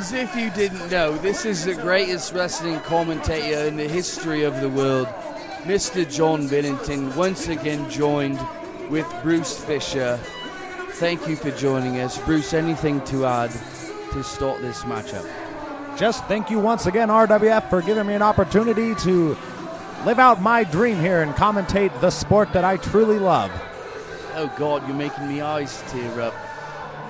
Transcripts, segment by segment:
As if you didn't know, this is the greatest wrestling commentator in the history of the world, Mr. John Billington, once again joined with Bruce Fisher. Thank you for joining us. Bruce, anything to add to start this matchup? Just thank you once again, RWF, for giving me an opportunity to live out my dream here and commentate the sport that I truly love. Oh God, you're making me eyes tear up.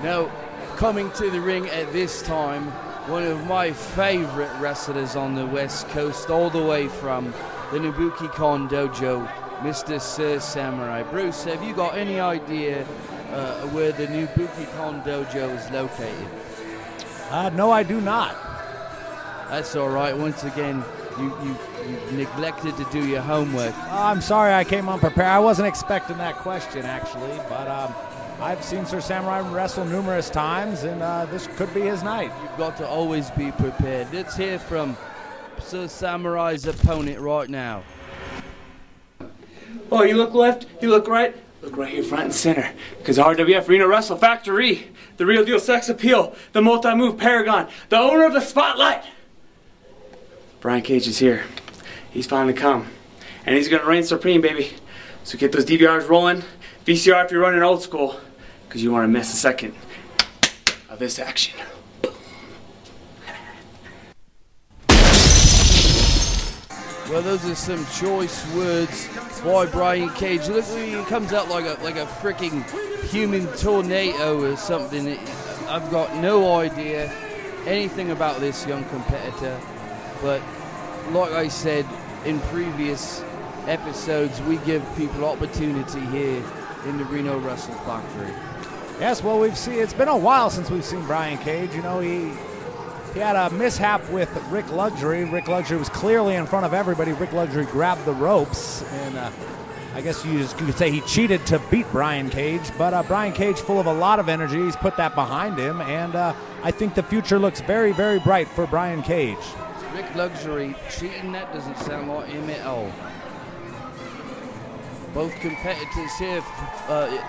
Now, coming to the ring at this time, one of my favorite wrestlers on the West Coast, all the way from the Nabuki Kon Dojo, Mr. Sir Samurai. Bruce, have you got any idea where the Nabuki Kon Dojo is located? No, I do not. That's all right. Once again, you neglected to do your homework. I'm sorry I came unprepared. I wasn't expecting that question, actually, but I've seen Sir Samurai wrestle numerous times, and this could be his night. You've got to always be prepared. Let's hear from Sir Samurai's opponent right now. Oh, you look left, you look right. Look right here, front and center. Because RWF Reno Wrestle Factory, the real deal sex appeal, the multi-move paragon, the owner of the spotlight. Brian Cage is here. He's finally come. And he's going to reign supreme, baby. So get those DVRs rolling. VCR if you're running old school. Because you want to miss a second of this action. Well, those are some choice words by Brian Cage. Look, he comes out like a freaking human tornado or something. I've got no idea anything about this young competitor, but like I said in previous episodes, we give people opportunity here in the Reno Wrestle Factory. Yes, well, it's been a while since we've seen Brian Cage. You know, he had a mishap with Ric Luxury. Ric Luxury was clearly in front of everybody. Ric Luxury grabbed the ropes, and I guess you could say he cheated to beat Brian Cage. But Brian Cage, full of a lot of energy, he's put that behind him, and I think the future looks very, very bright for Brian Cage. Ric Luxury cheating? That doesn't sound like him at all. Both competitors here,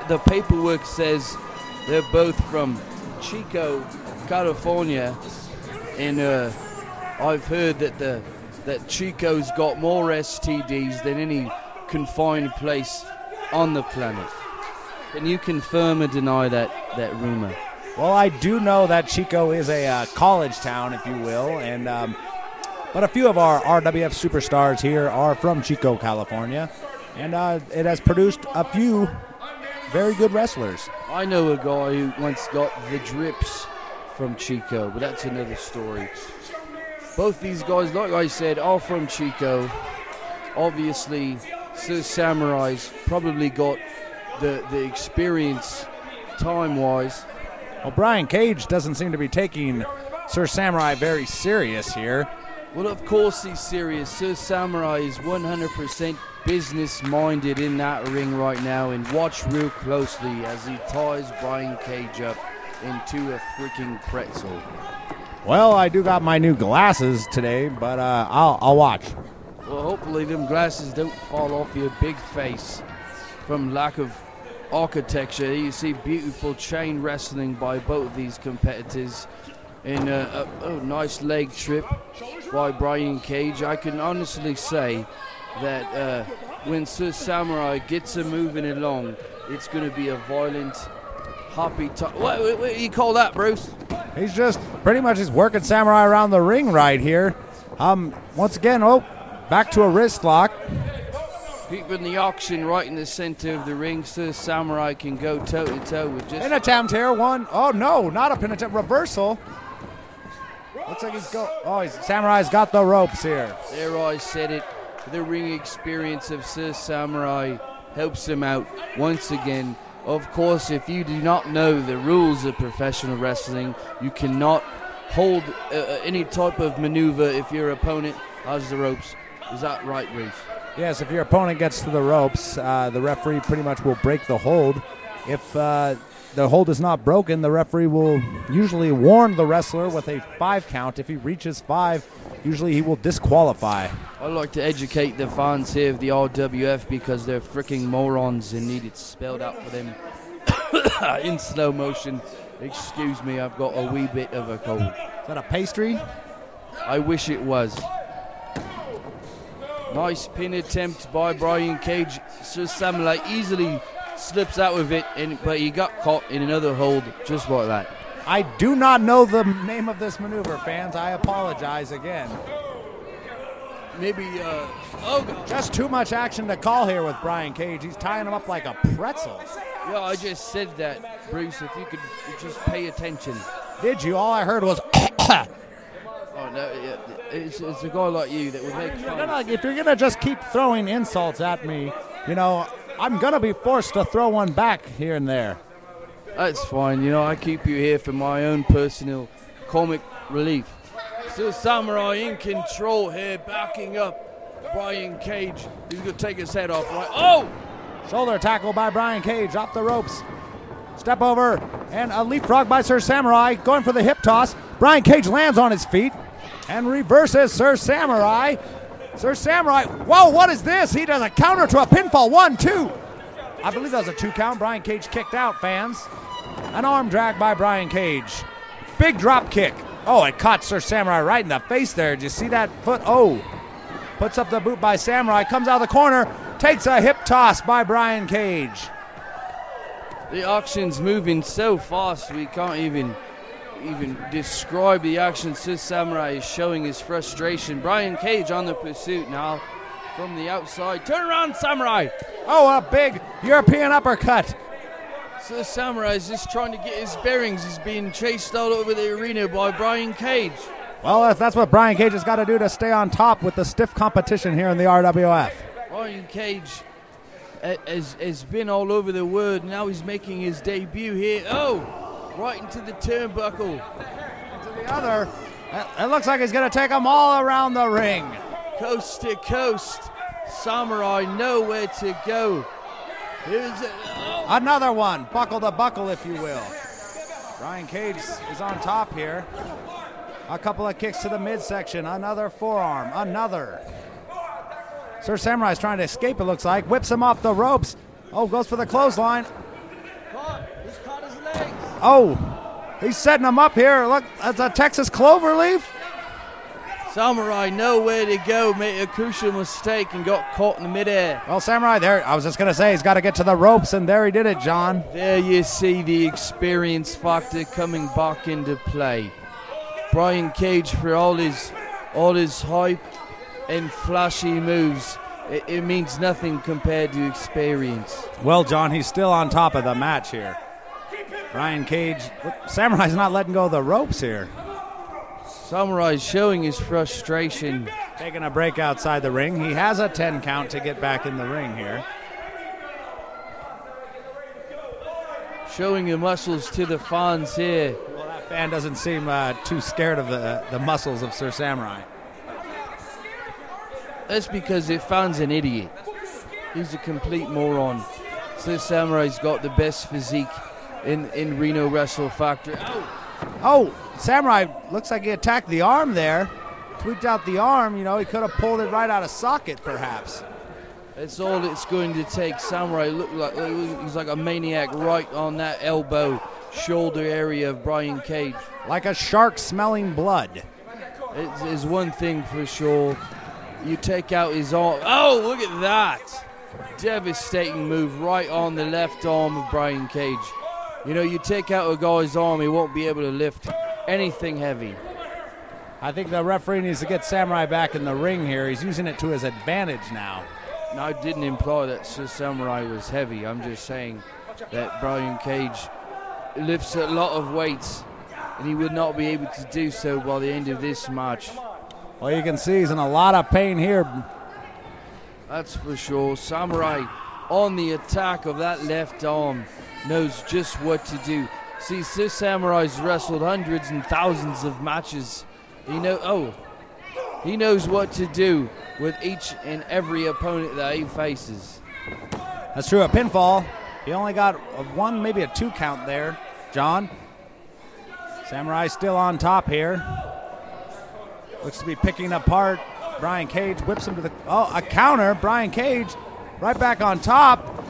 the paperwork says they're both from Chico, California. And I've heard that Chico's got more STDs than any confined place on the planet. Can you confirm or deny that rumor? Well, I do know that Chico is a college town, if you will, and but a few of our RWF superstars here are from Chico, California, and it has produced a few very good wrestlers. I know a guy who once got the drips from Chico, but that's another story. Both these guys, like I said, are from Chico. Obviously, Sir Samurai's probably got the experience time-wise. Well, Brian Cage doesn't seem to be taking Sir Samurai very serious here. Well, of course he's serious. Sir Samurai is 100% business-minded in that ring right now, and watch real closely as he ties Brian Cage up into a freaking pretzel. Well, I do got my new glasses today, but I'll watch. Well, hopefully them glasses don't fall off your big face from lack of architecture. You see beautiful chain wrestling by both these competitors, and a nice leg trip by Brian Cage. I can honestly say that when Sir Samurai gets him moving along, it's going to be a violent, happy time. What do you call that, Bruce? He's just pretty much just working Samurai around the ring right here. Once again, back to a wrist lock. Keeping the auction right in the center of the ring. Sir Samurai can go toe-to-toe with just... Pin attempt here, one. Oh, no, not a pin attempt. Reversal. Looks like Samurai's got the ropes here. There, I said it. The ring experience of Sir Samurai helps him out once again. Of course, if you do not know the rules of professional wrestling, you cannot hold any type of maneuver if your opponent has the ropes. Is that right, Bruce? Yes, if your opponent gets to the ropes, the referee pretty much will break the hold. If the hold is not broken, the referee will usually warn the wrestler with a 5 count. If he reaches 5, usually he will disqualify. I like to educate the fans here of the RWF because they're freaking morons and need it spelled out for them in slow motion. Excuse me, I've got a wee bit of a cold. Is that a pastry? I wish it was. Nice pin attempt by Brian Cage. Sir Samurai easily slips out of it, but he got caught in another hold just like that. I do not know the name of this maneuver, fans. I apologize again. Maybe, just too much action to call here with Brian Cage. He's tying him up like a pretzel. Yeah, I just said that, Bruce, if you could just pay attention. Did you? All I heard was Oh, no, it's a guy like you that would make fun. If you're going to just keep throwing insults at me, you know, I'm going to be forced to throw one back here and there. That's fine. You know, I keep you here for my own personal comic relief. Still Samurai in control here, backing up Brian Cage. He's going to take his head off, right? Oh! Shoulder tackle by Brian Cage off the ropes. Step over and a leapfrog by Sir Samurai, going for the hip toss. Brian Cage lands on his feet and reverses Sir Samurai. Sir Samurai, whoa, what is this? He does a counter to a pinfall, 1, 2. I believe that was a 2 count. Brian Cage kicked out, fans. An arm drag by Brian Cage. Big drop kick. Oh, it caught Sir Samurai right in the face there. Did you see that foot? Oh, puts up the boot by Samurai, comes out of the corner, takes a hip toss by Brian Cage. The action's moving so fast we can't even describe the action. Sir Samurai is showing his frustration. Brian Cage on the pursuit now from the outside. Turn around, Samurai! Oh, a big European uppercut. Sir Samurai is just trying to get his bearings. He's being chased all over the arena by Brian Cage. Well, that's what Brian Cage has got to do to stay on top with the stiff competition here in the RWF. Brian Cage has been all over the world. Now he's making his debut here. Oh, right into the turnbuckle. To the other. It looks like he's going to take them all around the ring. Coast to coast. Samurai nowhere to go. Here's another one. Buckle to buckle, if you will. Brian Cage is on top here. A couple of kicks to the midsection. Another forearm. Another. Sir Samurai's trying to escape, it looks like. Whips him off the ropes. Oh, goes for the clothesline. He's caught his legs. Oh, he's setting him up here. Look, that's a Texas cloverleaf. Samurai nowhere to go, made a crucial mistake and got caught in the midair. Well, Samurai there, I was just going to say, he's got to get to the ropes, and there he did it, John. There you see the experience factor coming back into play. Brian Cage, for all his hype and flashy moves, it means nothing compared to experience. Well, John, he's still on top of the match here. Brian Cage, Samurai's not letting go of the ropes here. Samurai's showing his frustration. Taking a break outside the ring. He has a 10 count to get back in the ring here. Showing the muscles to the fans here. Well, that fan doesn't seem too scared of the muscles of Sir Samurai. That's because the fan's an idiot. He's a complete moron. Sir Samurai's got the best physique in Reno Wrestle Factory. Oh, Samurai looks like he attacked the arm there. Tweaked out the arm, you know, he could have pulled it right out of socket perhaps. That's all it's going to take. Samurai he's like a maniac right on that elbow, shoulder area of Brian Cage. Like a shark smelling blood. It's one thing for sure. You take out his arm. Oh, look at that. Devastating move right on the left arm of Brian Cage. You know, you take out a guy's arm, he won't be able to lift anything heavy. I think the referee needs to get Samurai back in the ring here. He's using it to his advantage now. No, I didn't imply that Sir Samurai was heavy. I'm just saying that Brian Cage lifts a lot of weights, and he would not be able to do so by the end of this match. Well, you can see he's in a lot of pain here. That's for sure. Samurai on the attack of that left arm knows just what to do. See, Sir Samurai's wrestled hundreds and thousands of matches. He knows what to do with each and every opponent that he faces. That's true, a pinfall. He only got a 1, maybe a 2 count there, John. Samurai still on top here. Looks to be picking apart. Brian Cage whips him to the... Oh, a counter. Brian Cage right back on top.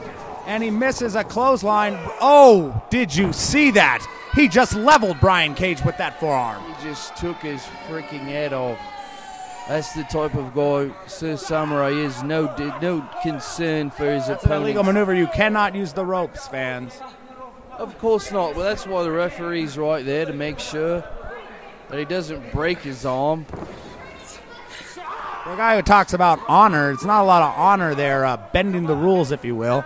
and he misses a clothesline. Oh, did you see that? He just leveled Brian Cage with that forearm. He just took his freaking head off. That's the type of guy Sir Samurai is. No concern for his That's an opponent. illegal maneuver. You cannot use the ropes, fans. Of course not, but that's why the referee's right there to make sure that he doesn't break his arm. For a guy who talks about honor, it's not a lot of honor there, bending the rules, if you will.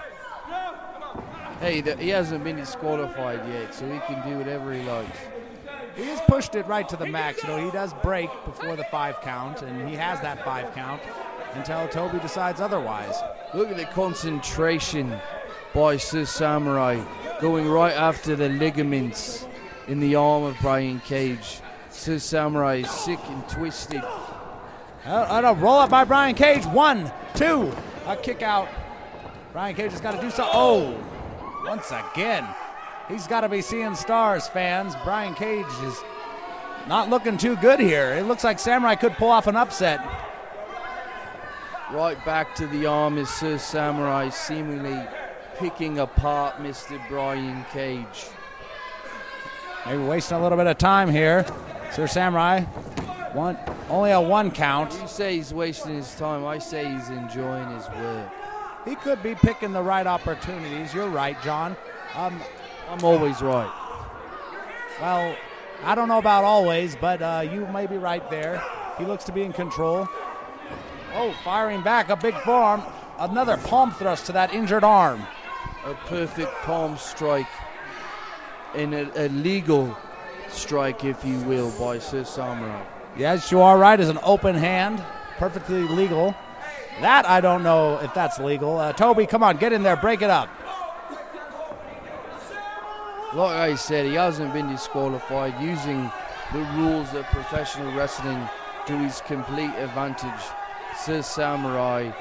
Hey, he hasn't been disqualified yet, so he can do whatever he likes. He has pushed it right to the max. You know, he does break before the 5 count, and he has that 5 count until Toby decides otherwise. Look at the concentration by Sir Samurai, going right after the ligaments in the arm of Brian Cage. Sir Samurai is sick and twisted. And a roll up by Brian Cage. 1, 2, a kick out. Brian Cage has got to do something. Oh, once again. He's got to be seeing stars, fans. Brian Cage is not looking too good here. It looks like Samurai could pull off an upset. Right back to the arm is Sir Samurai, seemingly picking apart Mr. Brian Cage. Maybe wasting a little bit of time here. Sir Samurai, only a 1 count. You say he's wasting his time. I say he's enjoying his work. He could be picking the right opportunities. You're right, John. I'm always right. Well, I don't know about always, but you may be right there. He looks to be in control. Oh, firing back, a big forearm. Another palm thrust to that injured arm. A perfect palm strike and a legal strike, if you will, by Sir Samurai. Yes, you are right. It's an open hand. Perfectly legal. That, I don't know if that's legal. Toby, come on, get in there. Break it up. Like I said, he hasn't been disqualified, using the rules of professional wrestling to his complete advantage. Sir Samurai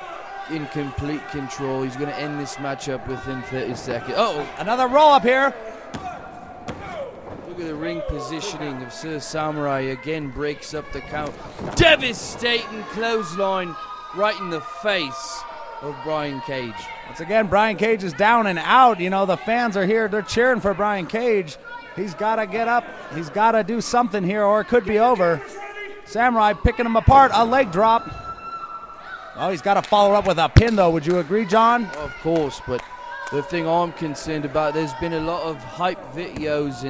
in complete control. He's going to end this matchup within 30 seconds. Oh, another roll up here. Look at the ring positioning of Sir Samurai. Again breaks up the count. Devastating clothesline right in the face of Brian Cage. Once again, Brian Cage is down and out. You know, the fans are here. They're cheering for Brian Cage. He's got to get up. He's got to do something here, or it could be over. Samurai picking him apart. A leg drop. Oh, he's got to follow up with a pin, though. Would you agree, John? Of course, but the thing I'm concerned about, there's been a lot of hype videos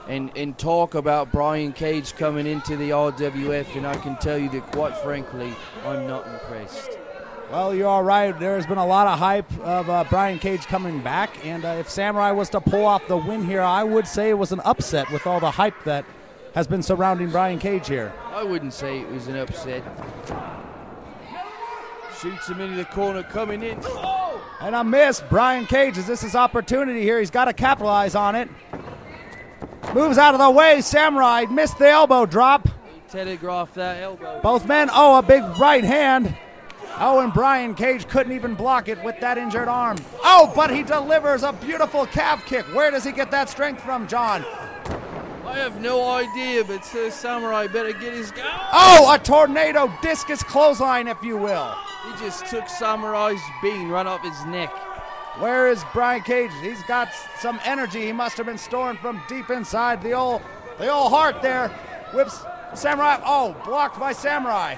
and talk about Brian Cage coming into the RWF, and I can tell you that, quite frankly, I'm not impressed. Well, you're all right. There's been a lot of hype of Brian Cage coming back, and if Samurai was to pull off the win here, I would say it was an upset with all the hype that has been surrounding Brian Cage here. I wouldn't say it was an upset. Shoots him into the corner, coming in. Oh! And a miss. Brian Cage, is this his opportunity here? He's got to capitalize on it. Moves out of the way. Samurai missed the elbow drop. He telegraphed that elbow. Both men, oh, a big right hand. Oh, and Brian Cage couldn't even block it with that injured arm. Oh, but he delivers a beautiful calf kick. Where does he get that strength from, John? I have no idea, but Sir Samurai better get his go. Oh, a tornado discus clothesline, if you will. He just took Samurai's bean right off his neck. Where is Brian Cage? He's got some energy. He must have been storing from deep inside the old heart there. Whips Samurai. Oh, blocked by Samurai.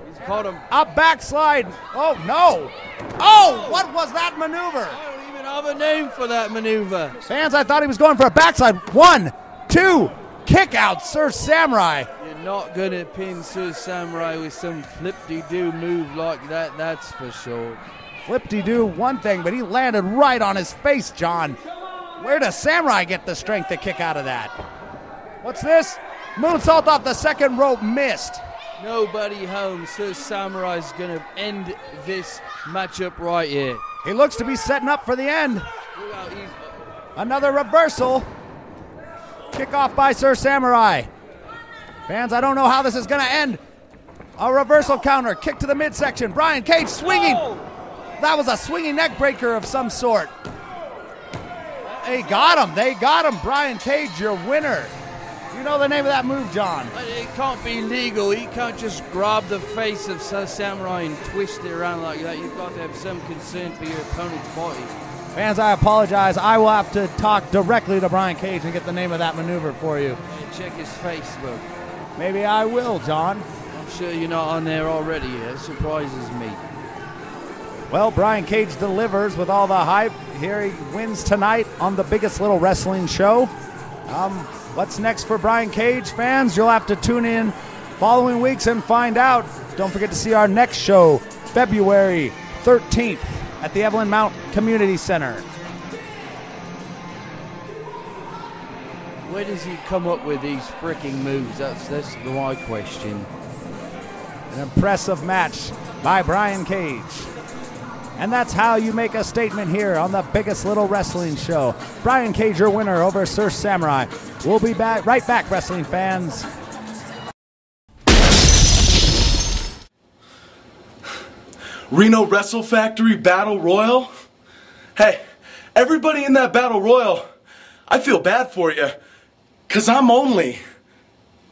He's caught him. A backslide. Oh, no. Oh, what was that maneuver? I don't even have a name for that maneuver. Fans, I thought he was going for a backslide. 1, 2, kick out, Sir Samurai. You're not going to pin Sir Samurai with some flip-de-doo move like that, that's for sure. Flip-de-doo, one thing, but he landed right on his face, John. Where does Samurai get the strength to kick out of that? What's this? Moonsault off the second rope, missed. Nobody home. Sir Samurai's going to end this matchup right here. He looks to be setting up for the end. Another reversal. Kick off by Sir Samurai. Fans, I don't know how this is going to end. A reversal counter, kick to the midsection. Brian Cage swinging. Oh! That was a swinging neck breaker of some sort. They got him. They got him. Brian Cage, your winner. You know the name of that move, John? But it can't be legal. You can't just grab the face of Sir Samurai and twist it around like that. You've got to have some concern for your opponent's body. Fans, I apologize. I will have to talk directly to Brian Cage and get the name of that maneuver for you. And check his Facebook. Maybe I will, John. I'm sure you're not on there already. It surprises me. Well, Brian Cage delivers with all the hype. Here he wins tonight on the biggest little wrestling show. What's next for Brian Cage, fans? You'll have to tune in following weeks and find out. Don't forget to see our next show, February 13th at the Evelyn Mount Community Center. Where does he come up with these freaking moves? That's my question. An impressive match by Brian Cage. And that's how you make a statement here on the biggest little wrestling show. Brian Cage, your winner over Sir Samurai. We'll be right back, wrestling fans. Reno Wrestle Factory Battle Royal? Hey, everybody in that Battle Royal, I feel bad for you. 'Cause I'm only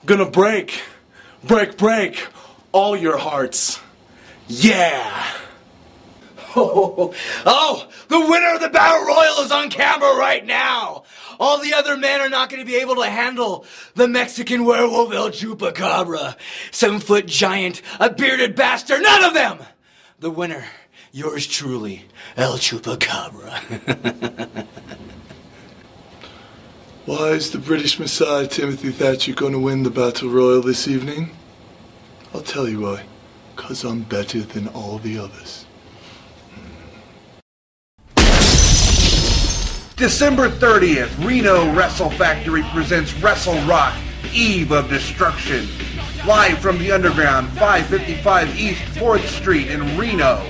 gonna break all your hearts. Yeah! Oh, the winner of the Battle Royal is on camera right now. All the other men are not going to be able to handle the Mexican werewolf El Chupacabra. 7-foot giant, a bearded bastard, none of them. The winner, yours truly, El Chupacabra. Why is the British Messiah Timothy Thatcher going to win the Battle Royal this evening? I'll tell you why. 'Cause I'm better than all the others. December 30th, Reno Wrestle Factory presents Wrestle Rock, Eve of Destruction. Live from the Underground, 555 East 4th Street in Reno.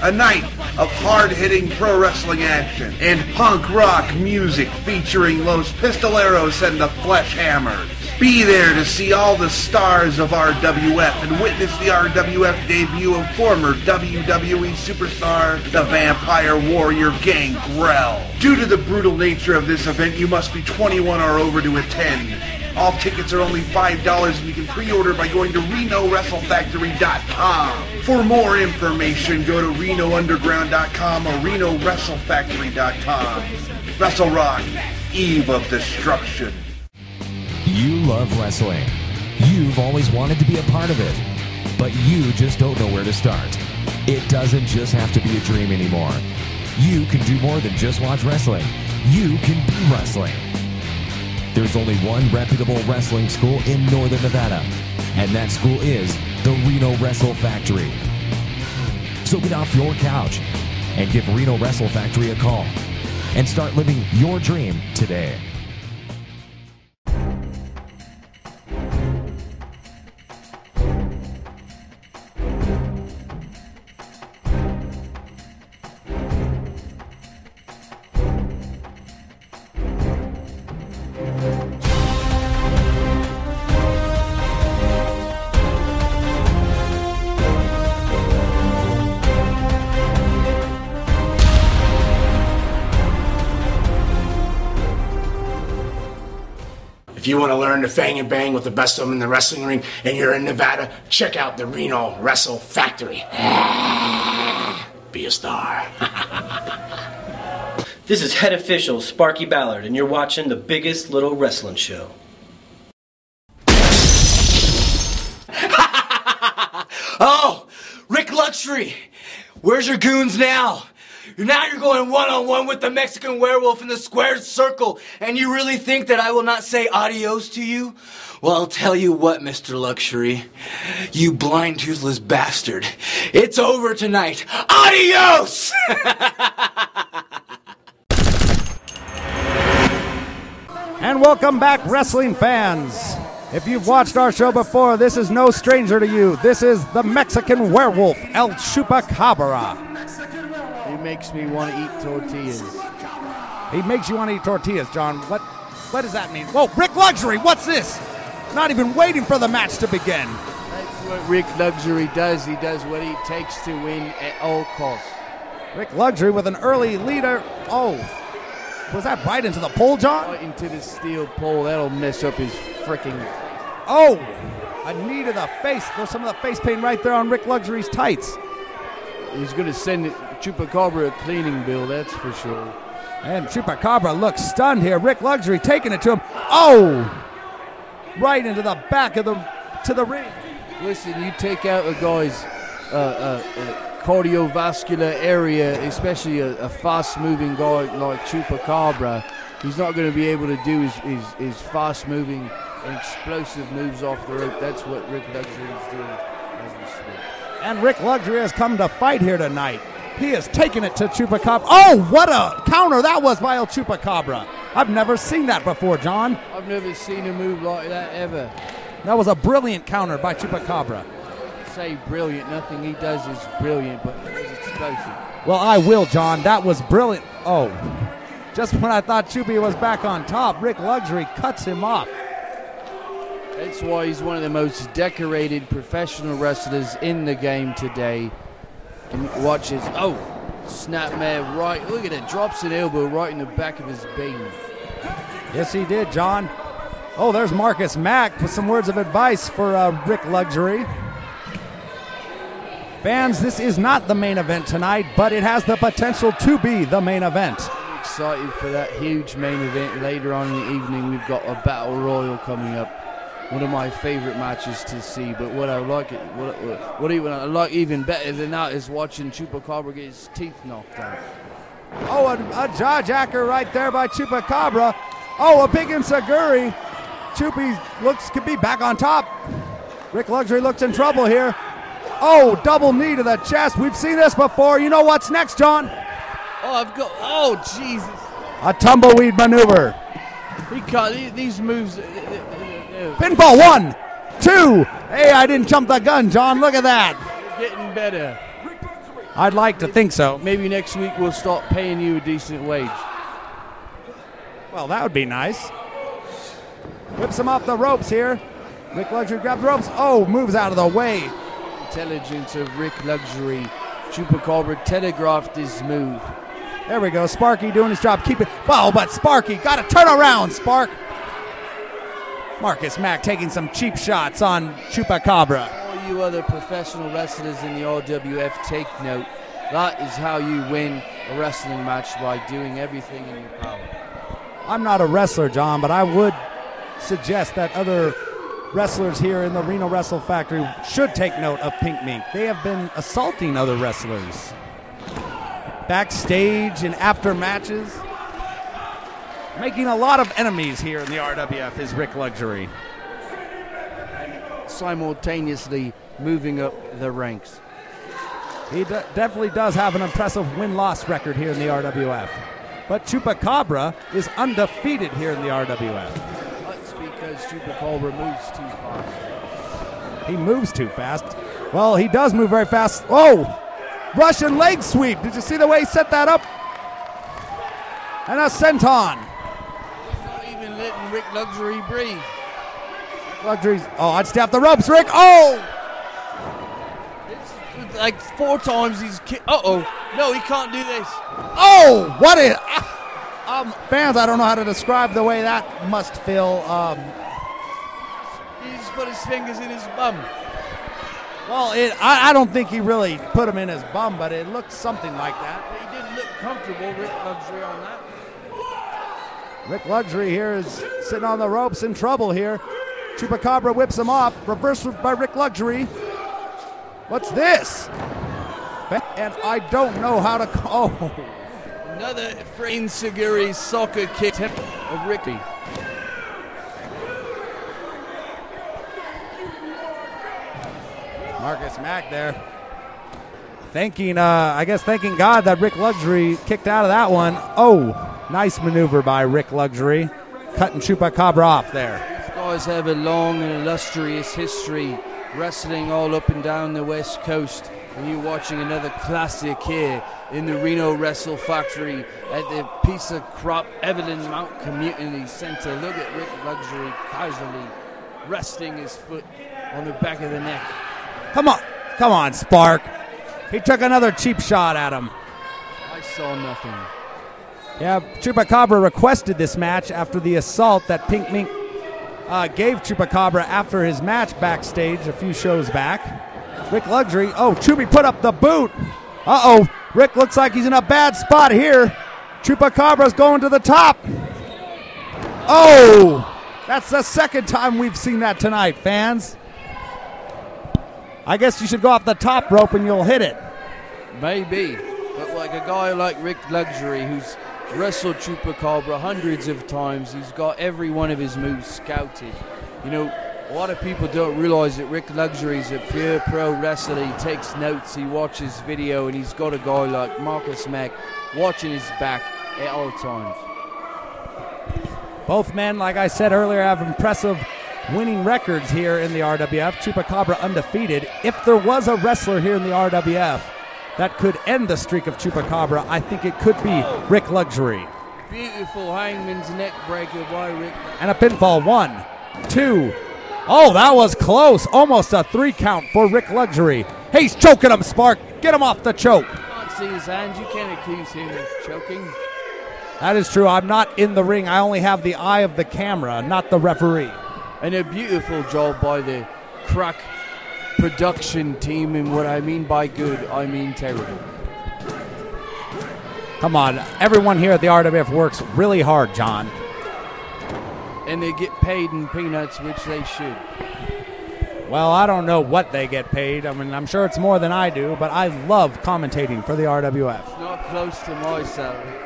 A night of hard-hitting pro wrestling action and punk rock music featuring Los Pistoleros and the Flesh Hammers. Be there to see all the stars of RWF and witness the RWF debut of former WWE superstar, the Vampire Warrior Gangrel. Due to the brutal nature of this event, you must be 21 or over to attend. All tickets are only $5 and you can pre-order by going to RenoWrestleFactory.com. For more information, go to RenoUnderground.com or RenoWrestleFactory.com. Wrestle Rock, Eve of Destruction. You love wrestling. You've always wanted to be a part of it, but you just don't know where to start. It doesn't just have to be a dream anymore. You can do more than just watch wrestling. You can be wrestling. There's only one reputable wrestling school in Northern Nevada, and that school is the Reno Wrestle Factory. So get off your couch and give Reno Wrestle Factory a call and start living your dream today. If you want to learn to fang and bang with the best of them in the wrestling ring and you're in Nevada, check out the Reno Wrestle Factory. Be a star. This is head official Sparky Ballard, and you're watching the biggest little wrestling show. Oh, Ric Luxury, where's your goons now? Now you're going one-on-one with the Mexican werewolf in the squared circle, and you really think that I will not say adios to you? Well, I'll tell you what, Mr. Luxury, you blind, toothless bastard. It's over tonight. Adios! And welcome back, wrestling fans. If you've watched our show before, this is no stranger to you. This is the Mexican werewolf, El Chupacabra. He makes me want to eat tortillas. He makes you want to eat tortillas, John. What does that mean? Whoa, Ric Luxury, what's this? Not even waiting for the match to begin. That's what Ric Luxury does. He does what he takes to win at all costs. Ric Luxury with an early leader. Oh, was that right into the pole, John? Right into the steel pole. That'll mess up his freaking. Oh, a knee to the face. There's some of the face paint right there on Ric Luxury's tights. He's going to send Chupacabra a cleaning bill, that's for sure. And Chupacabra looks stunned here. Ric Luxury taking it to him. Oh, right into the back of to the ring. Listen, you take out a guy's cardiovascular area, especially a fast-moving guy like Chupacabra. He's not going to be able to do his fast-moving and explosive moves off the rope. That's what Ric Luxury is doing as we speak. And Ric Luxury has come to fight here tonight. He has taken it to Chupacabra. Oh, what a counter that was by El Chupacabra. I've never seen that before, John. I've never seen a move like that ever. That was a brilliant counter by Chupacabra. Say brilliant, nothing he does is brilliant, but it was explosive. Well, I will, John. That was brilliant. Oh, just when I thought Chupi was back on top, Ric Luxury cuts him off. That's why he's one of the most decorated professional wrestlers in the game today. And watches, oh, snapmare right, look at it, drops an elbow right in the back of his beam. Yes, he did, John. Oh, there's Marcus Mack with some words of advice for Ric Luxury. Fans, this is not the main event tonight, but it has the potential to be the main event. I'm excited for that huge main event later on in the evening. We've got a Battle Royal coming up. One of my favorite matches to see, but what I like even better than that is watching Chupacabra get his teeth knocked out. Oh, a jaw-jacker right there by Chupacabra. Oh, a big enziguri. Chupi could be back on top. Ric Luxury looks in trouble here. Oh, double knee to the chest. We've seen this before. You know what's next, John? Oh, Jesus. A tumbleweed maneuver. He can't, these moves. Pinfall, 1, 2. Hey, I didn't jump the gun, John. Look at that. You're getting better. I'd like to think so. Maybe next week we'll start paying you a decent wage. Well, that would be nice. Whips him off the ropes here. Ric Luxury grabs the ropes. Oh, moves out of the way. Intelligence of Ric Luxury. Chupacabra telegraphed his move. There we go. Sparky doing his job. Keep it. Wow, but Sparky got to turn around, Spark. Marcus Mack taking some cheap shots on Chupacabra. All you other professional wrestlers in the RWF, take note. That is how you win a wrestling match, by doing everything in your power. I'm not a wrestler, John, but I would suggest that other wrestlers here in the Reno Wrestle Factory should take note of Pink Mink. They have been assaulting other wrestlers backstage and after matches. Making a lot of enemies here in the RWF is Ric Luxury. Simultaneously moving up the ranks. He definitely does have an impressive win-loss record here in the RWF. But Chupacabra is undefeated here in the RWF. That's because Chupacabra moves too fast. He moves too fast. Well, he does move very fast. Oh! Russian leg sweep. Did you see the way he set that up? And a senton. Not even letting Ric Luxury breathe. Luxury's. Oh, I'd stay off the ropes, Rick. Oh! It's like 4 times he's uh-oh. No, he can't do this. Oh! What is... fans, I don't know how to describe the way that must feel. He just put his fingers in his bum. Well, I don't think he really put him in his bum, but it looked something like that. But he didn't look comfortable, Ric Luxury, on that. Ric Luxury here is sitting on the ropes, in trouble here. Chupacabra whips him off. Reversed by Ric Luxury. What's this? And I don't know how to... Oh. Another Frain Seguri soccer kick of Ricky. Marcus Mack there. Thanking God that Ric Luxury kicked out of that one. Oh, nice maneuver by Ric Luxury. Cutting Chupacabra off there. These guys have a long and illustrious history wrestling all up and down the West Coast. And you're watching another classic here in the Reno Wrestle Factory at the piece of crop Evelyn Mount Community Center. Look at Ric Luxury casually resting his foot on the back of the neck. Come on, Spark. He took another cheap shot at him. I saw nothing. Yeah, Chupacabra requested this match after the assault that Pink Mink gave Chupacabra after his match backstage a few shows back. Ric Luxury. Oh, Chupi put up the boot. Uh-oh. Rick looks like he's in a bad spot here. Chupacabra's going to the top. Oh, that's the second time we've seen that tonight, fans. I guess you should go off the top rope and you'll hit it. Maybe. But like a guy like Ric Luxury, who's wrestled Chupacabra hundreds of times, he's got every one of his moves scouted. You know, a lot of people don't realize that Ric Luxury is a pure pro wrestler. He takes notes, he watches video, and he's got a guy like Marcus Mack watching his back at all times. Both men, like I said earlier, have impressive winning records here in the RWF. Chupacabra undefeated. If there was a wrestler here in the RWF that could end the streak of Chupacabra, I think it could be Ric Luxury. Beautiful hangman's neck breaker by Rick. And a pinfall. 1, 2. Oh, that was close. Almost a 3 count for Ric Luxury. Hey, he's choking him, Spark. Get him off the choke. You can't see his hands. You can't accuse him of choking. That is true. I'm not in the ring. I only have the eye of the camera, not the referee. And a beautiful job by the crack production team. And what I mean by good, I mean terrible. Come on. Everyone here at the RWF works really hard, John. And they get paid in peanuts, which they should. Well, I don't know what they get paid. I mean, I'm sure it's more than I do, but I love commentating for the RWF. It's not close to my salary.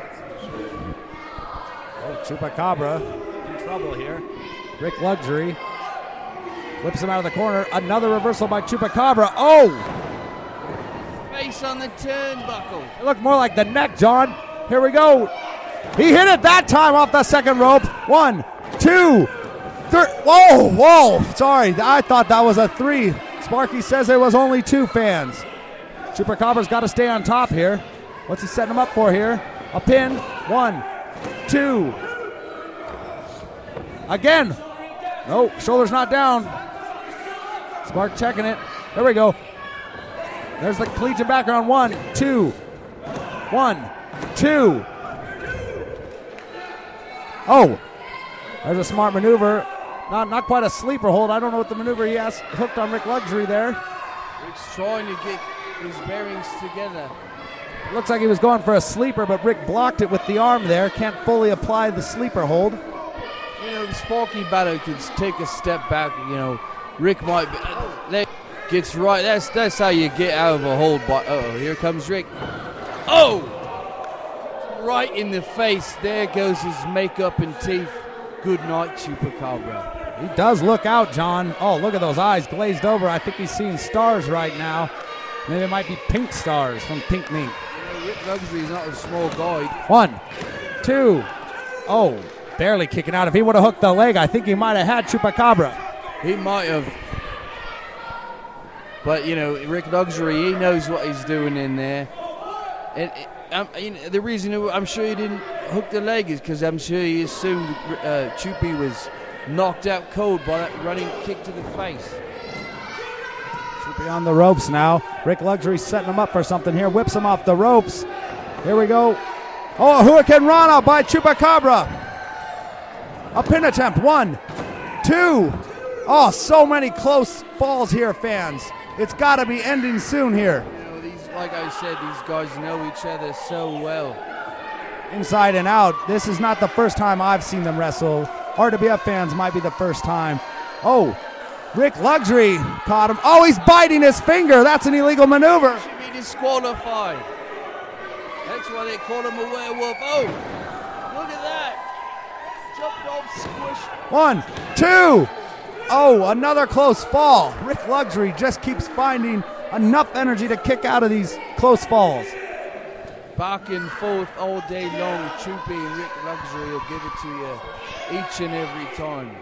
Oh, Chupacabra in trouble here. Ric Luxury whips him out of the corner. Another reversal by Chupacabra. Oh! Face on the turnbuckle. It looked more like the neck, John. Here we go. He hit it that time off the second rope. 1, 2, 3. Whoa, whoa. Sorry, I thought that was a 3. Sparky says there was only 2 fans. Chupacabra's got to stay on top here. What's he setting him up for here? A pin. 1, 2. Again. No, shoulder's not down. Spark checking it. There we go. There's the collegiate background. 1, 2. 1, 2. Oh, there's a smart maneuver. Not quite a sleeper hold. I don't know what the maneuver he has hooked on Ric Luxury there. Rick's trying to get his bearings together. It looks like he was going for a sleeper, but Rick blocked it with the arm there. Can't fully apply the sleeper hold. You know, Sparky Battle could take a step back. You know, Rick might be, gets right. That's how you get out of a hold. Uh-oh, here comes Rick. Oh! Right in the face. There goes his makeup and teeth. Good night, Chupacabra. He does look out, John. Oh, look at those eyes glazed over. I think he's seeing stars right now. Maybe it might be pink stars from Pink Mink. You know, Ric Luxury is not a small guy. 1, 2. Oh, barely kicking out. If he would have hooked the leg, I think he might have had Chupacabra. He might have. But, you know, Ric Luxury, he knows what he's doing in there. And you know, the reason I'm sure he didn't hook the leg is because I'm sure he assumed Chupi was knocked out cold by that running kick to the face. Chupi on the ropes now. Ric Luxury setting him up for something here. Whips him off the ropes. Here we go. Oh, a Hurricane Rana by Chupacabra. A pin attempt. 1, 2. Oh, so many close falls here, fans. It's got to be ending soon here. Like I said, these guys know each other so well. Inside and out. This is not the first time I've seen them wrestle. RWF fans might be the first time. Oh, Ric Luxury caught him. Oh, he's biting his finger. That's an illegal maneuver. Should be disqualified. That's why they call him a werewolf. Oh, look at that. Jumped off, squished. 1, 2. Oh, another close fall. Ric Luxury just keeps finding enough energy to kick out of these close falls. Back and forth all day long. Chupi and Ric Luxury will give it to you each and every time.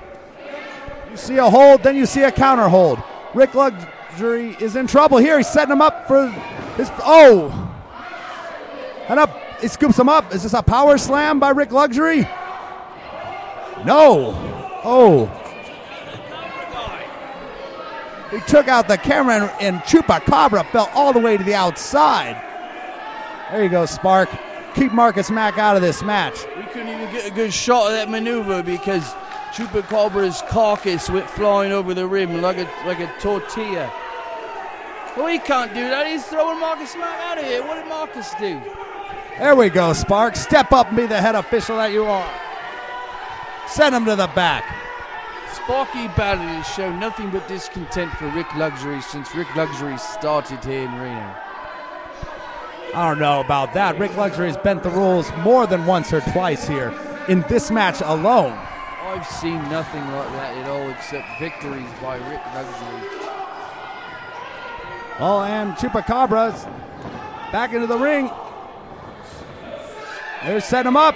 You see a hold, then you see a counter hold. Ric Luxury is in trouble here. He's setting him up for his... Oh! And up. He scoops him up. Is this a power slam by Ric Luxury? No. Oh. He took out the camera and Chupacabra fell all the way to the outside. There you go, Spark. Keep Marcus Mack out of this match. We couldn't even get a good shot of that maneuver because Chupacabra's carcass went flying over the rim like a tortilla. Well, he can't do that. He's throwing Marcus Smack out of here. What did Marcus do? There we go, Sparks. Step up and be the head official that you are. Send him to the back. Sparky Ballard has shown nothing but discontent for Ric Luxury since Ric Luxury started here in Reno. I don't know about that. Ric Luxury has bent the rules more than once or twice here in this match alone. I've seen nothing like that at all except victories by Ric Luxury. Oh, and Chupacabra's back into the ring. They're setting him up.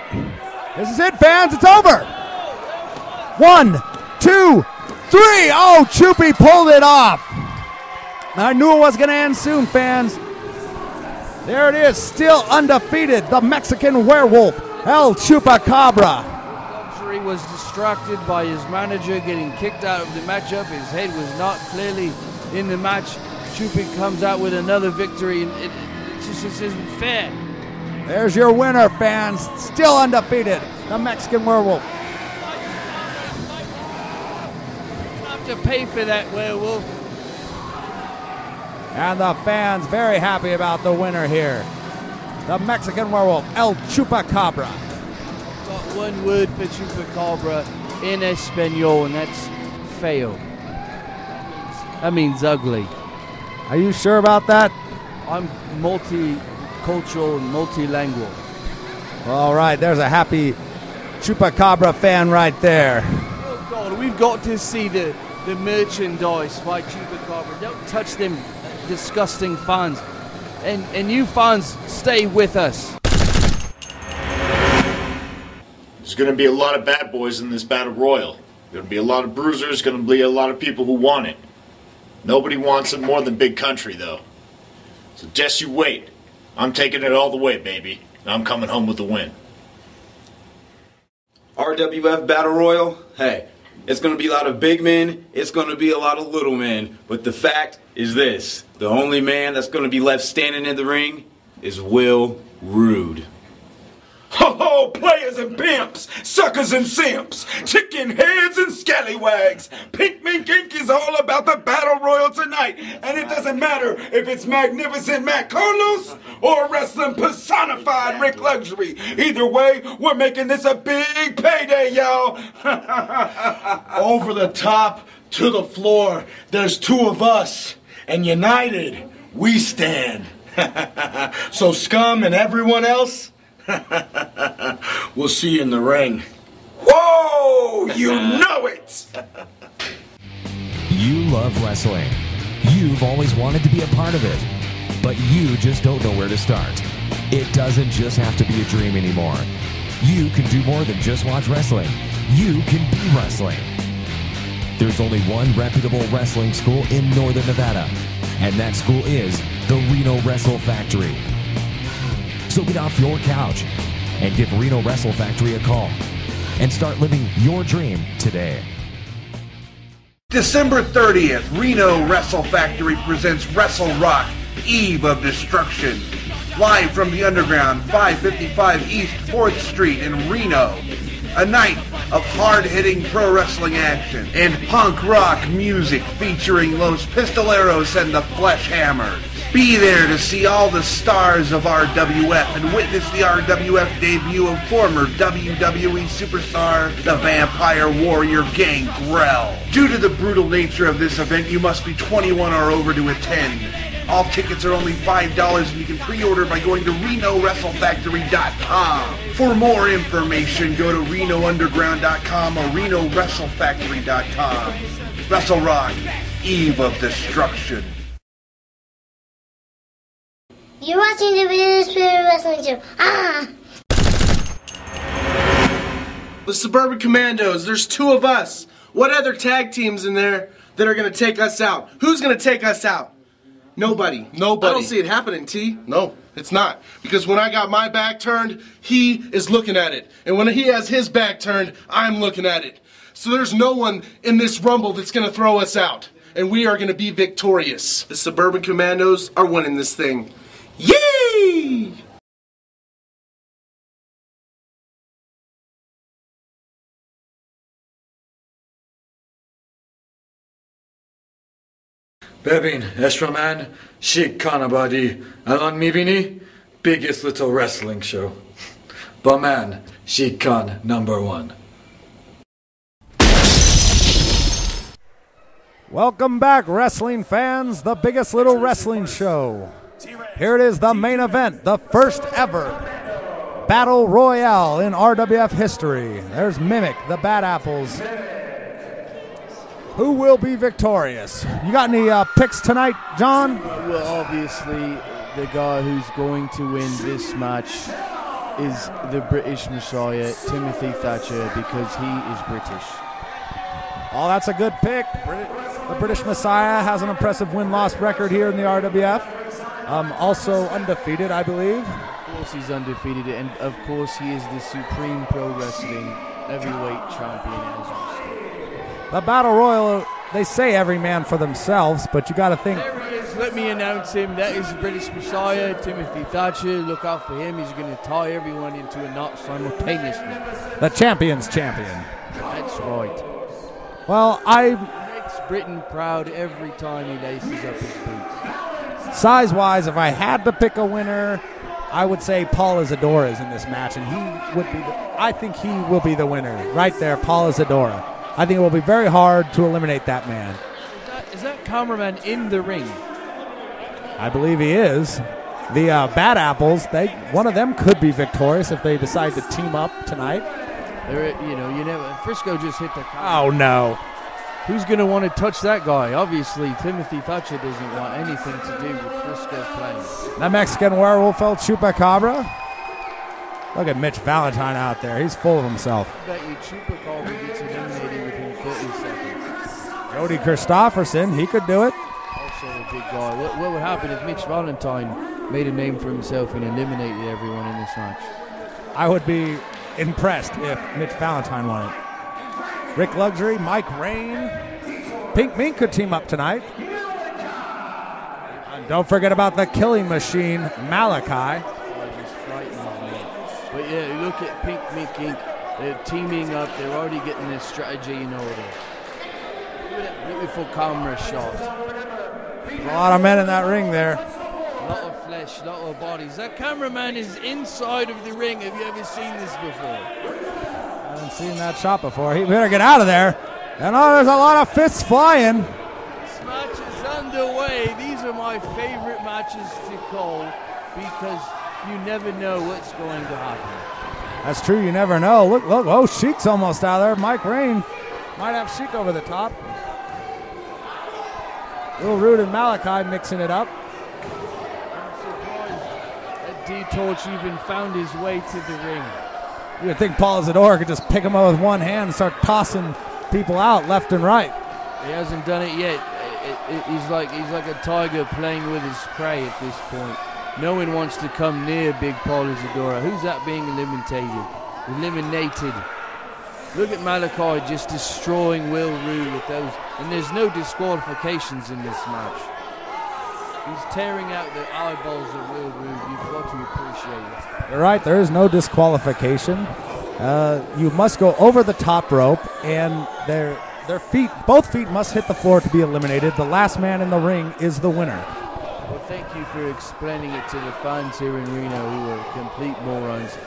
This is it, fans. It's over. 1, 2, 3. Oh, Chupi pulled it off. I knew it was going to end soon, fans. There it is, still undefeated. The Mexican werewolf, El Chupacabra. Luxury was distracted by his manager getting kicked out of the matchup. His head was not clearly in the match. Chupi comes out with another victory, and it just isn't fair. There's your winner, fans. Still undefeated, the Mexican werewolf. You have to pay for that, werewolf. And the fans very happy about the winner here. The Mexican werewolf, El Chupacabra. Got one word for Chupacabra in Espanol, and that's feo. That means ugly. Are you sure about that? I'm multicultural and multilingual. All right, there's a happy Chupacabra fan right there. Oh God, we've got to see the merchandise by Chupacabra. Don't touch them disgusting fans. And you fans, stay with us. There's going to be a lot of bad boys in this battle royal. There's going to be a lot of bruisers, going to be a lot of people who want it. Nobody wants it more than Big Country, though. So just you wait. I'm taking it all the way, baby. And I'm coming home with the win. RWF Battle Royal, hey, it's going to be a lot of big men, it's going to be a lot of little men, but the fact is this, the only man that's going to be left standing in the ring is Will Rude. Ho ho, players and pimps, suckers and simps, chicken heads and scallywags. Pink Mink Inc. is all about the battle royal tonight, and it doesn't matter if it's magnificent Matt Carlos or wrestling personified Ric Luxury. Either way, we're making this a big payday, y'all. Over the top to the floor, there's two of us, and united, we stand. So scum and everyone else, we'll see you in the ring. Whoa, you know it! You love wrestling. You've always wanted to be a part of it, but you just don't know where to start. It doesn't just have to be a dream anymore. You can do more than just watch wrestling. You can be wrestling. There's only one reputable wrestling school in Northern Nevada, and that school is the Reno Wrestle Factory. So get off your couch and give Reno Wrestle Factory a call and start living your dream today. December 30th, Reno Wrestle Factory presents Wrestle Rock, Eve of Destruction. Live from the underground, 555 East 4th Street in Reno. A night of hard-hitting pro wrestling action and punk rock music featuring Los Pistoleros and the Flesh Hammers. Be there to see all the stars of RWF and witness the RWF debut of former WWE superstar, the Vampire Warrior Gangrel. Due to the brutal nature of this event, you must be 21 or over to attend. All tickets are only $5 and you can pre-order by going to RenoWrestleFactory.com. For more information, go to RenoUnderground.com or RenoWrestleFactory.com. Wrestle Rock, Eve of Destruction. You're watching the Video Spirit Wrestling Show. The Suburban Commandos, there's two of us. What other tag teams in there that are going to take us out? Who's going to take us out? Nobody. Nobody. I don't see it happening, T. No, it's not. Because when I got my back turned, he is looking at it. And when he has his back turned, I'm looking at it. So there's no one in this Rumble that's going to throw us out. And we are going to be victorious. The Suburban Commandos are winning this thing. Yay! ببین اشرا من شیک کانابادی الان میبینی biggest little wrestling show با من شیک کان #1. Welcome back, wrestling fans, the biggest little wrestling show. Here it is, the main event, the first ever Battle Royale in RWF history. There's Mimic, the Bad Apples. Who will be victorious? You got any picks tonight, John? Well, obviously, the guy who's going to win this match is the British Messiah, Timothy Thatcher, because he is British. Oh, that's a good pick. The British Messiah has an impressive win-loss record here in the RWF. Also undefeated, I believe. Of course he's undefeated, and of course he is the Supreme Pro Wrestling Heavyweight Champion as we speak. The Battle Royal, they say every man for themselves, but you got to think... There he is. Let me announce him. That is the British Messiah, Timothy Thatcher. Look out for him. He's going to tie everyone into a knot simultaneously. The champion's champion. That's right. Well, makes Britain proud every time he laces up his boots. Size-wise, if I had to pick a winner, I would say Paul Isadora is in this match, and he would be. I think he will be the winner. Right there, Paul Isadora. I think it will be very hard to eliminate that man. Is that cameraman in the ring? I believe he is. The Bad Apples, one of them could be victorious if they decide to team up tonight. You never. Frisco just hit the camera. Oh, no. Who's going to want to touch that guy? Obviously, Timothy Thatcher doesn't want anything to do with Frisco playing. The Mexican werewolf, El Chupacabra. Look at Mitch Valentine out there. He's full of himself. I bet you Chupacabra gets eliminated within 30 seconds. Jody Christopherson, he could do it. Also a big guy. What would happen if Mitch Valentine made a name for himself and eliminated everyone in this match? I would be impressed if Mitch Valentine won it. Ric Luxury, Mike Rain, Pink Mink could team up tonight. And don't forget about the killing machine, Malachi. Oh, just frightens me. But yeah, look at Pink Mink Inc. They're teaming up. They're already getting their strategy in order. Look at that beautiful camera shot. A lot of men in that ring there. A lot of flesh, a lot of bodies. That cameraman is inside of the ring. Have you ever seen this before? I haven't seen that shot before. He better get out of there. And there's a lot of fists flying. This match is underway. These are my favorite matches to call because you never know what's going to happen. That's true. You never know. Look. Oh, Sheik's almost out there. Mike Rain might have Sheik over the top. Will Rude and Malachi mixing it up. I'm surprised that D-Torch even found his way to the ring. You would think Paul Isadora could just pick him up with one hand and start tossing people out left and right. He hasn't done it yet. He's like a tiger playing with his prey at this point. No one wants to come near Big Paul Isadora. Who's that being eliminated? Look at Malachi just destroying Will Rude with those. And there's no disqualifications in this match. He's tearing out the eyeballs of Will Rude. You've got to appreciate it. You're right, there is no disqualification. You must go over the top rope, and their feet, both feet must hit the floor to be eliminated. The last man in the ring is the winner. Well, thank you for explaining it to the fans here in Reno who are complete morons.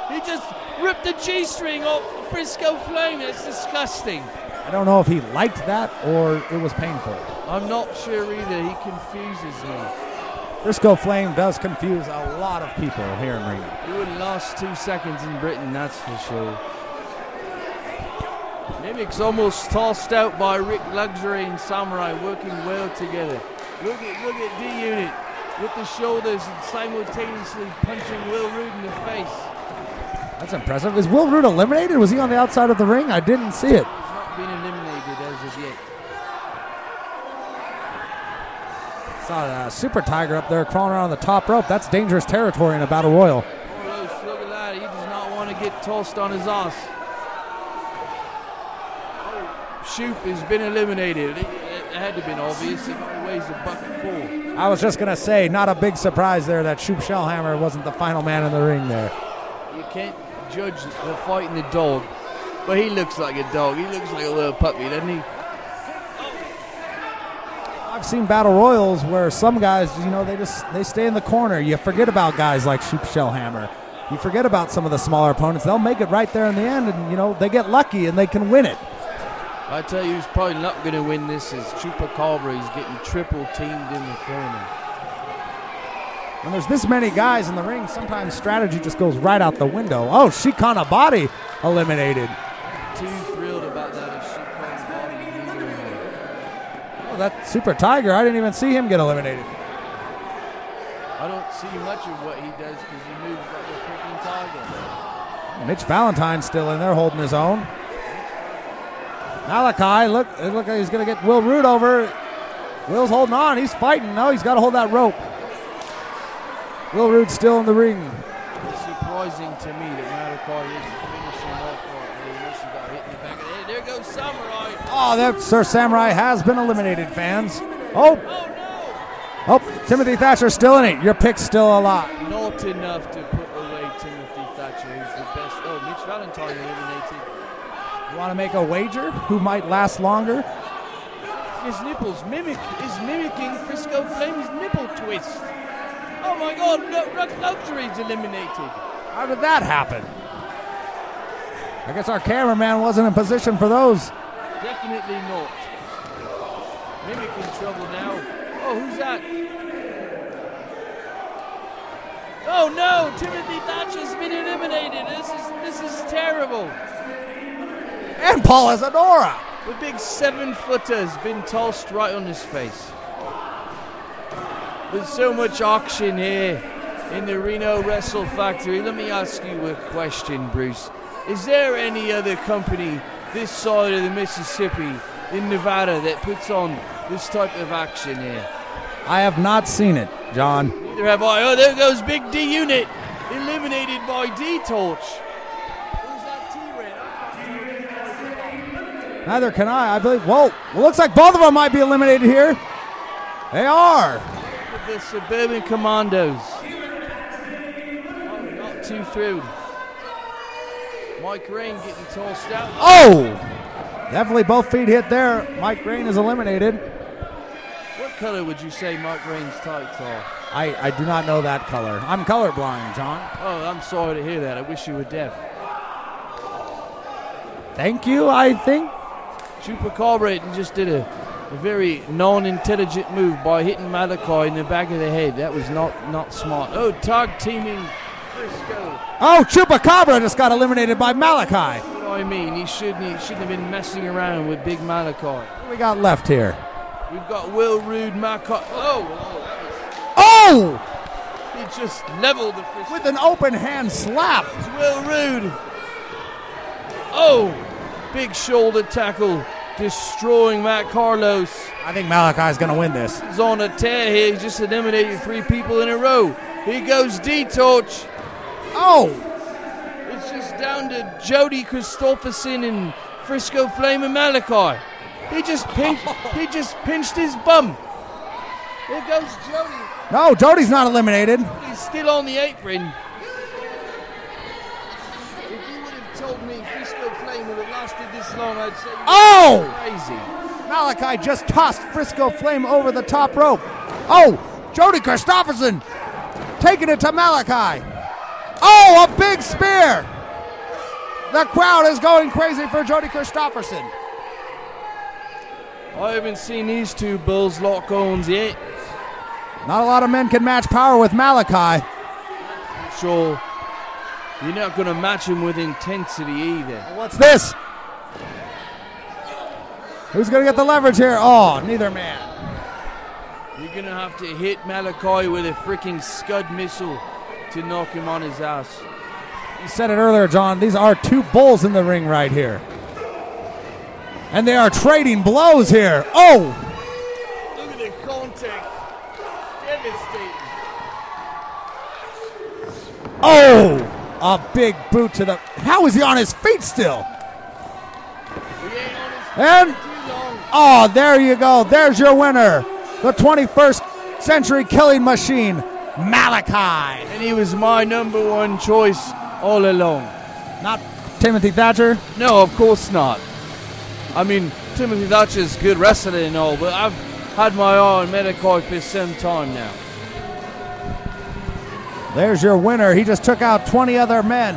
He just ripped the G-string off Frisco Flame. That's disgusting. I don't know if he liked that or it was painful. I'm not sure either. He confuses me. Frisco Flame does confuse a lot of people here in Reno. He wouldn't last 2 seconds in Britain, that's for sure. Mimic's almost tossed out by Ric Luxury and Samurai, working well together. Look at D-Unit with the shoulders and simultaneously punching Will Rude in the face. That's impressive. Is Will Rude eliminated? Was he on the outside of the ring? I didn't see it. He's not been eliminated as of yet. Saw a Super Tiger up there crawling around the top rope. That's dangerous territory in a battle royal. Oh, look at that. He does not want to get tossed on his ass. Shoop has been eliminated. It had to have been obvious. He weighs $104. I was just going to say, not a big surprise there that Shoop Shellhammer wasn't the final man in the ring there. You can't judge the fight in the dog, but he looks like a dog. He looks like a little puppy, doesn't he? I've seen battle royals where some guys, they stay in the corner. You forget about guys like Shellhammer. You forget about some of the smaller opponents. They'll make it right there in the end, and they get lucky and they can win it. I tell you, who's probably not going to win this is Chupacabra. He's getting triple teamed in the corner. When there's this many guys in the ring, sometimes strategy just goes right out the window. Oh, Shikana Body eliminated. Too thrilled about that. Oh, that Super Tiger, I didn't even see him get eliminated. I don't see much of what he does because he moves like a freaking tiger. Mitch Valentine's still in there holding his own. Malachi, look like he's going to get Will Root over. Will's holding on. He's fighting. No, he's got to hold that rope. Will Root's still in the ring. It's surprising to me that Malachi isn't finishing off right there unless he got hit in the back of the head. There goes Samurai. Oh, that Sir Samurai has been eliminated, fans. Oh, Timothy Thatcher's still in it. Your pick's still alive. Not enough to put away Timothy Thatcher, who's the best. Oh, Mitch Valentine eliminated. You want to make a wager? Who might last longer? His nipples is mimicking Frisco Flame's nipple twist. Oh my God, Ric Luxury's eliminated. How did that happen? I guess our cameraman wasn't in position for those. Definitely not. Mimic in trouble now. Oh, who's that? Oh no, Timothy Thatcher's been eliminated. This is terrible. And Paul Isadora. The big 7-footer's been tossed right on his face. There's so much action here in the Reno Wrestle Factory. Let me ask you a question, Bruce. Is there any other company this side of the Mississippi in Nevada that puts on this type of action here? I have not seen it, John. Neither have I. Oh, there goes Big D Unit, eliminated by D-Torch. Neither can I believe. Whoa, well, looks like both of them might be eliminated here. They are. The Suburban Commandos. Oh, not too thrilled. Mike Rain getting tossed out. Oh! Definitely both feet hit there. Mike Rain is eliminated. What color would you say Mike Rain's tights are? I do not know that color. I'm colorblind, John. Oh, I'm sorry to hear that. I wish you were deaf. Thank you, I think. Chupacabra just did a very non-intelligent move by hitting Malachi in the back of the head. That was not smart. Oh, tag teaming Frisco. Oh, Chupacabra just got eliminated by Malachi. That's what I mean. He shouldn't have been messing around with Big Malachi. What do we got left here? We've got Will Rude, Malachi. Oh! He just leveled the Frisco. With an open hand slap. It's Will Rude. Oh! Big shoulder tackle, destroying Matt Carlos. I think Malachi's going to win this. He's on a tear here. He's just eliminated 3 people in a row. Here goes D-Torch. Oh! It's just down to Jody Christopherson and Frisco Flame and Malachi. He just pinched his bum. Here goes Jody. No, Jody's not eliminated. He's still on the apron. Told me Frisco Flame would have lasted this long, I'd say crazy. Malachi just tossed Frisco Flame over the top rope. Oh, Jody Christopherson taking it to Malachi. Oh, a big spear. The crowd is going crazy for Jody Christopherson. I haven't seen these two bulls lock arms yet. Not a lot of men can match power with Malachi. Sure. You're not going to match him with intensity either. What's this? Who's going to get the leverage here? Oh, neither man. You're going to have to hit Malachi with a freaking Scud missile to knock him on his ass. You said it earlier, John. These are 2 bulls in the ring right here. And they are trading blows here. Oh! Look at the contact. Devastating. Oh! A big boot to the... How is he on his feet still? And... Oh, there you go. There's your winner. The 21st Century Killing Machine, Malachi. And he was my number 1 choice all along. Not Timothy Thatcher? No, of course not. I mean, Timothy Thatcher's good wrestler and all, but had my eye on Malachi for some time now. There's your winner. He just took out 20 other men.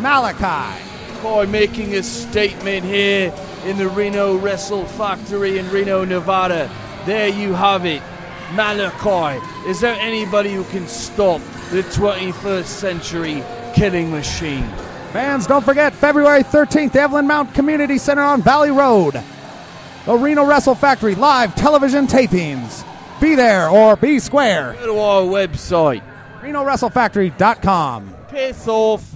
Malachi. By making a statement here in the Reno Wrestle Factory in Reno, Nevada. There you have it. Malachi. Is there anybody who can stop the 21st century killing machine? Fans, don't forget, February 13th, Evelyn Mount Community Center on Valley Road. The Reno Wrestle Factory live television tapings. Be there or be square. Go to our website. RenoWrestleFactory.com. Piss off.